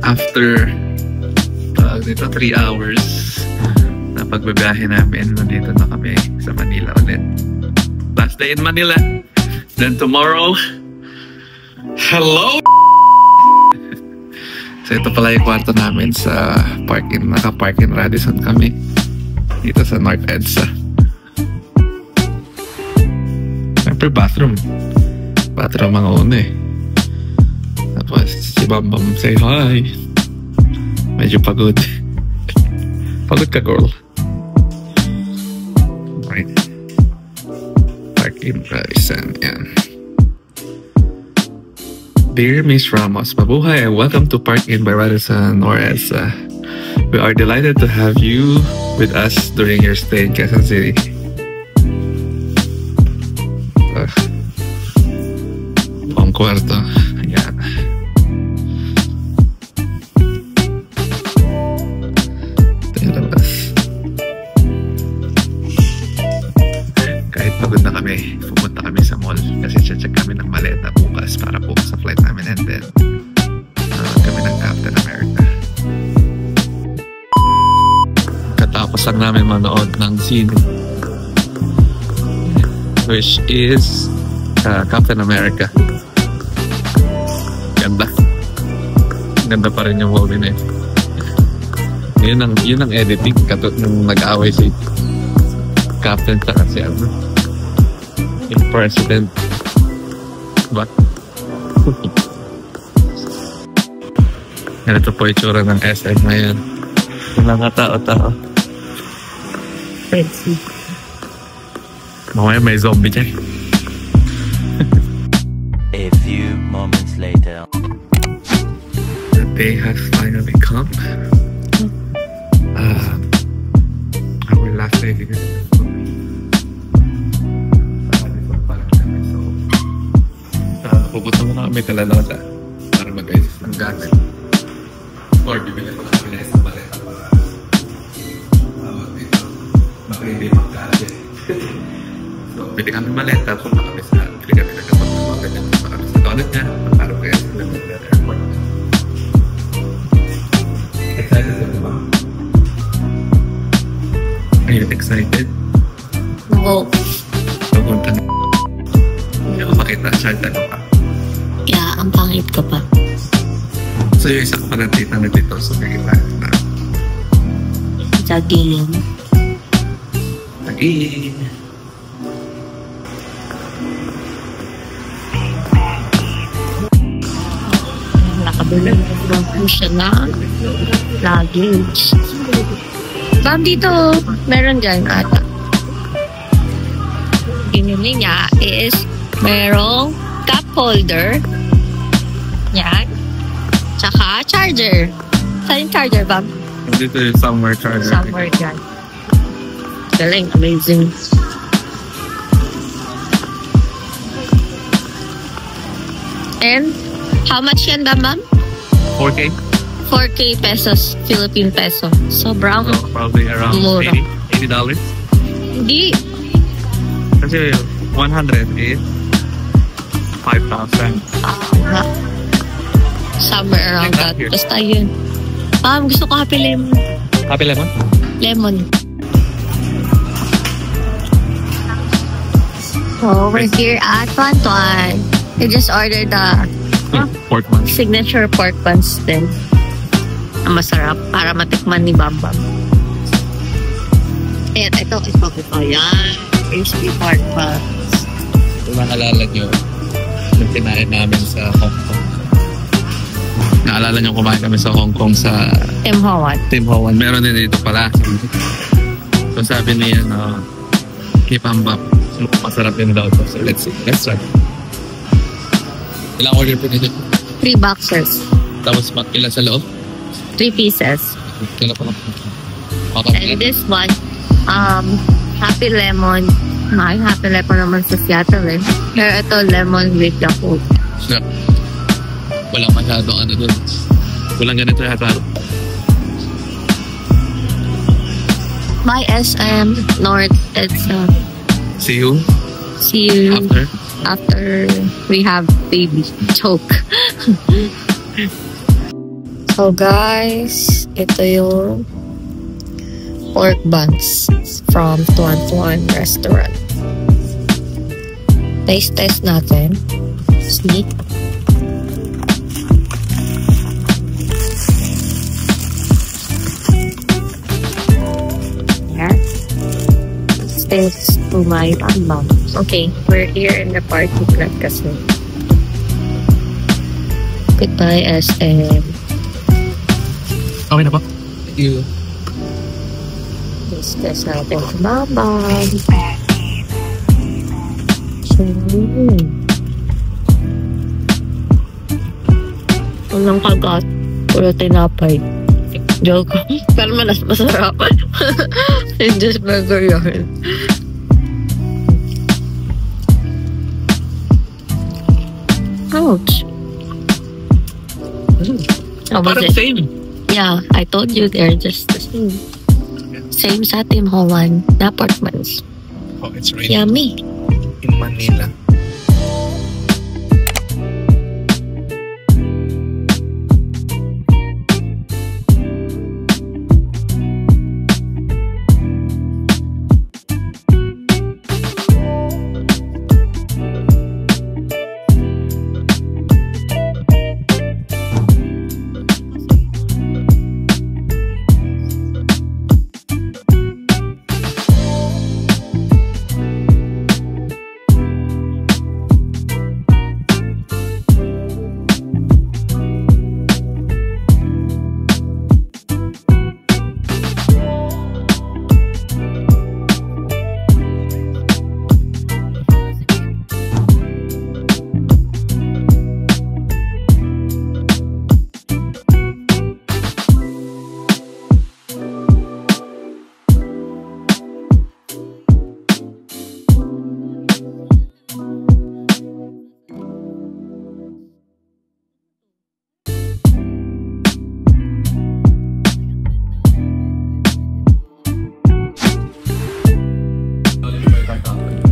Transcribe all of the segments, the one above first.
after dito 3 hours na pagbabiyahe namin, nandito na kami sa Manila ulit. Last day in Manila. Then tomorrow, hello! So ito pala yung kwarto namin sa parking. Naka-park in Radisson kami dito sa North EDSA. Siyempre bathroom ang una eh. Tapos si Bambam say hi. Medyo pagod. Pagod ka, girl. Right. Park in Radisson. Yan. Dear Miss Ramos, mabuhay and welcome to Park in by Radisson or EDSA. We are delighted to have you with us during your stay in Quezon City. Ang kwarto. Ayan. Ito yung labas. Kahit pagod na kami, pupunta kami sa mall kasi check kami ng maleta bukas para po sa flight namin and then kami ng Captain America. Katapos lang namin manood ng scene which is Captain America. Ganda pa rin yung movie na yun. Yun ang editing nung nag-away si Captain tsaka si yung President. But ganito po itsura ng SM ngayon. Mga tao-tao. Mamaya may zombie dyan. A few moments later. The day has finally come. Our last day here. Pupunta mo na kami Kalalota para mag-ayos ng gamit. Or bibili ko na kami na isang baleta para baka hindi magkalit. So, bili kami maleta, punta kami sa bili kami na kapag mga ganyan, punta kami sa toilet niya, para kaya sa airport. Excited ka ba? Are you excited? Oo. Pupunta na. Hindi ako makita siya tanong ka. Yeah, ang pangit ko pa. So yung isa ko pa nandito so may kita na Saging. Nakabilang po siya na luggage. Bam, dito meron dyan ata. Ginuli niya is merong cup holder. Yan. Tsaka charger. Saan yung charger, Bam? dito yung somewhere charger. Somewhere dyan. Galing, amazing. And how much yan ba, ma'am? 4K? 4K pesos, Philippine peso. Sobrang So probably around mura. $80. Hindi. Kasi 100 is 5,000. Somewhere around that. Basta yun. Ma'am, gusto ko happy lemon. Happy lemon? Lemon. So, we're here at Tuan. We just ordered the Pork buns. signature pork buns din. Ang masarap para matikman ni Bambam. Ayan, ito. Yan. Crispy pork buns. Kung naalala nyo, yung kinain namin sa Hong Kong. Naalala nyo kumain kami sa Hong Kong sa Tim Ho Wan. Tim Ho Wan. Meron din dito pala. So sabi niya, kay Bambam, masarap din daw to. So let's see. Let's try. Ilang order po nito? 3 boxes. Tapos ilan sa loob? 3 pieces. Kailan pa lang. Okay. And this one, happy lemon. May happy lemon naman sa Seattle eh. Pero ito, lemon with Yakult. Snap. Walang masyadong ano dun. Walang ganito yata. My SM North EDSA. See you See you after. we have baby. Choke. So guys, ito yung pork buns from Tuan Tuan restaurant. Taste test natin. Sneak. Here. Thanks to my mom. Okay, we're here in the party club kasi. Goodbye, SM. Okay na po. Thank you. Discuss natin si Mama. Walang kagat. Puro tinapay. Joke. Pero masarapan. Just burger yun. Ouch. Parang same. Yeah, I told you they're just the same. Same sa Tim Hortons na pork buns. Oh, it's raining. Yummy. In Manila.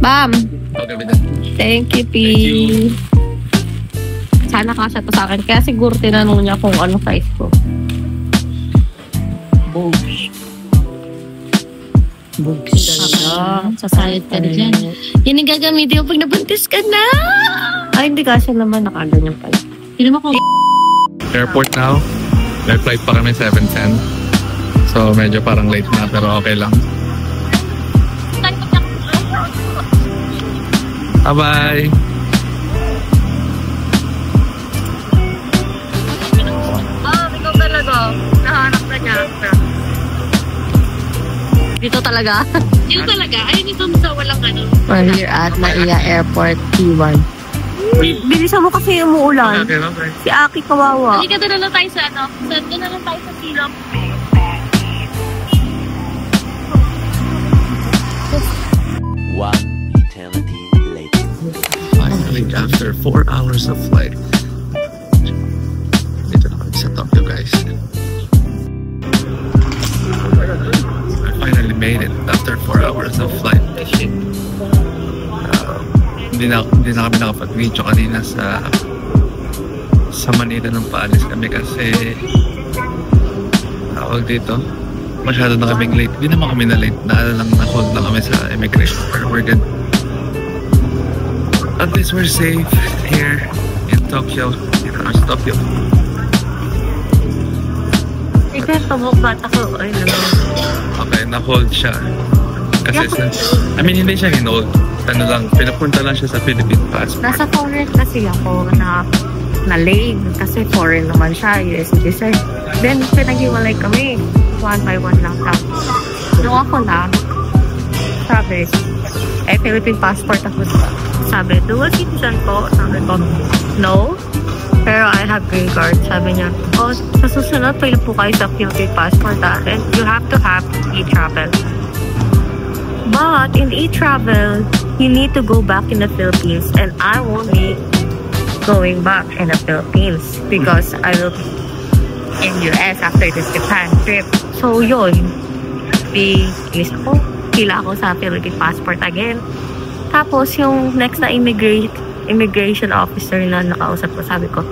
Bam! Okay, with that. Thank you, P. Thank you. Sana kasya to sa akin. Kaya siguro tinanong niya kung ano size ko. Boobs. Boobs. Sasayad ka na dyan. Yan ang gagamitin mo pag nabuntis ka na. Ay, hindi kasya naman. Nakaganyan pala. Hindi naman ko. Airport now. May flight pa kami 7:10. So medyo parang late na pero okay lang. Bye-bye! Ikaw talaga. Nahanap na niya. Dito talaga? Dito talaga? Ay, dito sa walang ano. Well, we're at Maia Airport T1. Bilisan mo kasi umuulan. Okay, okay. Si Aki kawawa. Hindi ka doon na lang tayo sa ano. Doon na lang tayo sa silong. One eternity later. Finally, after 4 hours of flight. Dito na kami sa Tokyo, guys. I finally made it after 4 hours of flight. Hindi na kami nakapag-video kanina sa Manila nung paalis kami kasi tawag dito. Masyado na kaming late. Hindi naman kami na late. Na-hold lang kami sa immigration. Pero we're good. At least we're safe here in Tokyo. Tokyo. Ikaw, tabok-bat ako. Ay, naman. Okay, na-hold siya. Kasi hindi siya hinold. Ano lang, pinapunta lang siya sa Philippine passport. Nasa foreign kasi ako na late. Kasi foreign naman siya, US citizen. Then, pinag-iwalay kami. 1 by 1 lang tapos. Nung ako na, sabi, Philippine passport ako. Sabi, dual citizen po. Sabi ko, no. Pero I have green card. Sabi niya, sa susunod, pwede po kayo sa Philippine passport. And you have to have e-travel. But in e-travel, you need to go back in the Philippines. And I won't be going back in the Philippines because I will be in US after this Japan trip. So yun, inis ako, kila ako sa Philippine passport again. Tapos yung next na immigration officer na nakausap ko, sabi ko,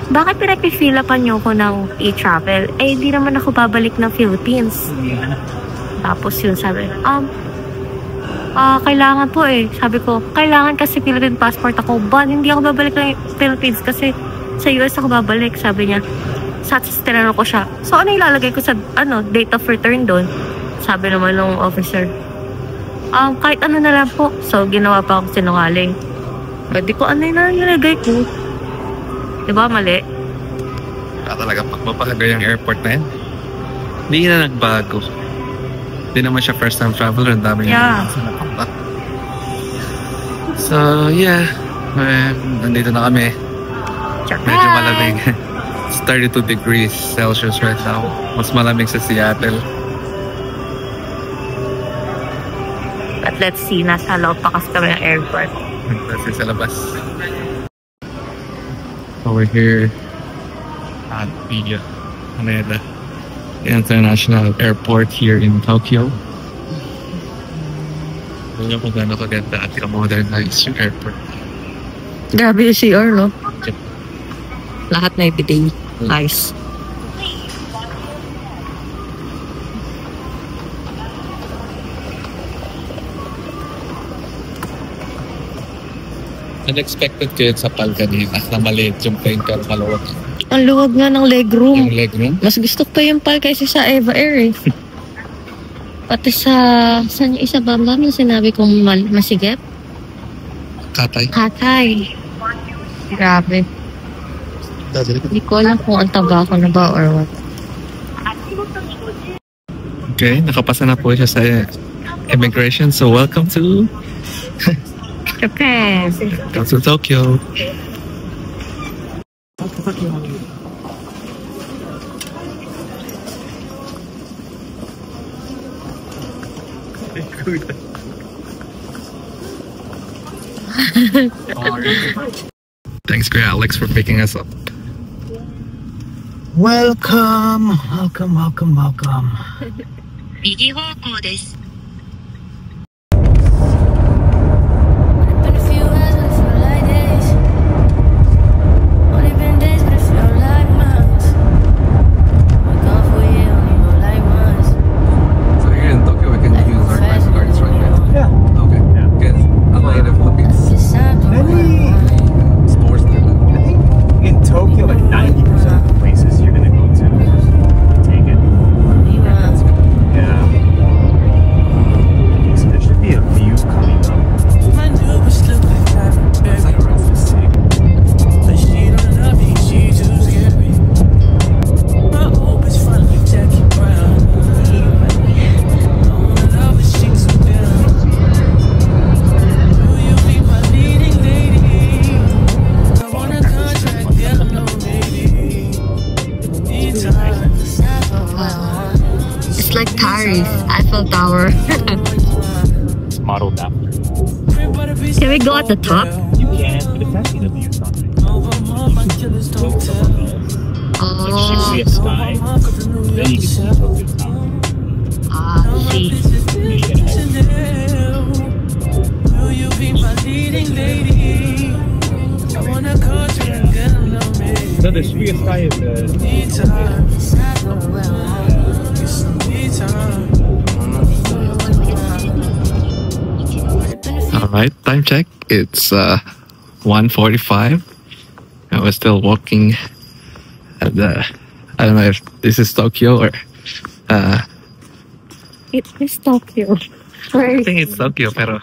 bakit pinag-fill-upan niyo ko ng e-travel? Eh, di naman ako babalik ng Philippines. Tapos yun, sabi, kailangan po eh. Sabi ko, kailangan kasi Philippine passport ako. Hindi ako babalik ng Philippines kasi sa US ako babalik. Sabi niya, tinanong ko siya. So, ano ilalagay ko sa, date of return doon? Sabi naman ng officer, kahit ano na lang po. So, ginawa pa akong sinungaling. Pwede ko ano yung nilagay ko. Diba, mali? Talaga pagpapahaga yung airport na yan. Hindi na nagbago. Hindi naman siya first time traveler. Ang dami Yeah. So, yeah. Nandito na kami. Medyo malamig. It's 32 degrees Celsius right now. Mas malamig sa Seattle. But let's see, nasa loob pa kasi kami ng airport. Kasi sa labas. So we're here at the Haneda International Airport here in Tokyo. Hindi nyo kung gano'n kaganda at i-modernize yung airport. Grabe yung CR, no? Lahat na everyday. Nice. Unexpected ko yun sa PAL kanina na maliit yung plane pero maluwag. Ang luwag nga ng legroom. Yung legroom? Mas gusto ko pa yung PAL kaysa sa Eva Air eh. Pati saan yung isa ba yung sinabi kong masigip? Katay. Katay. Grabe. Hindi ko alam kung ang taba ko na ba or what. Okay, nakapasa na po siya sa immigration. So welcome to Japan. Welcome to Tokyo. Thanks, Kuya Alex, for picking us up. Welcome, welcome, welcome, welcome. 右方向です。 Been a few hours, but it feel like days. Only been days, but it feel like months. We're gone for a year, only know like once. So here in Tokyo, we can use our credit cards right now. Yeah. Okay, good. Unlike in the Philippines, Just time to Maybe stores do that. I think in Tokyo, like 90% of the places you're gonna go to, take it. Yeah. So there should be a view coming up. My new was look like that. That's like real sick. But she don't love me, she too scary. My hope is finally Jackie Brown. I wanna love her, she too down. Will you be my leading lady? I want a contract, yeah, no baby. Need time. It's like Paris, Eiffel Tower. It's modeled after. Can we go at the top? You can, but it's actually the view something. Like you should see a sky, then you can see Tokyo Tower. See. Will you be my leading lady? I want a contract, girl, no baby. So the Shria sky is the Need time. Need time. All right, time check. It's 1:45. And we're still walking at the. I don't know if this is Tokyo or. It is Tokyo. I think it's Tokyo, pero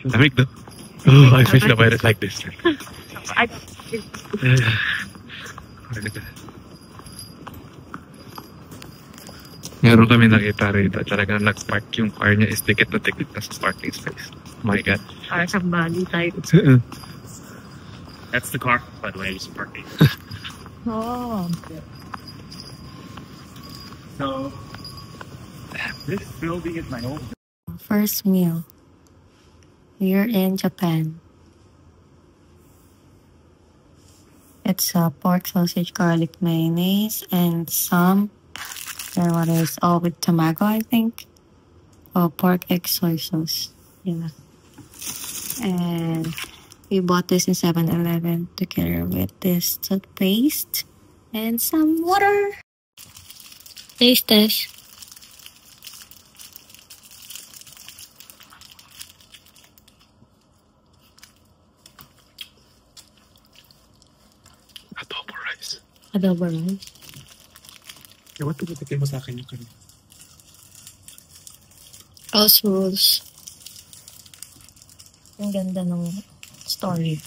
lamig do. Oh, I wish the weather like this. Meron kami nakita rito. Talagang nag-park yung car niya is ticket na sa parking space. My God. Para sa Bali tayo. That's the car, by the way. I used to park it. Oh. So this building is my old. First meal. Here in Japan. It's pork sausage, garlic mayonnaise, and some. There what is all with tomato, I think. Oh, pork egg soy sauce. Yeah. And we bought this in 7-Eleven together with this toothpaste. And some water. Taste test. Adobo rice. Adobo rice. Ewan, pinitikin mo sa akin yung kanina. House rules. Ang ganda ng story.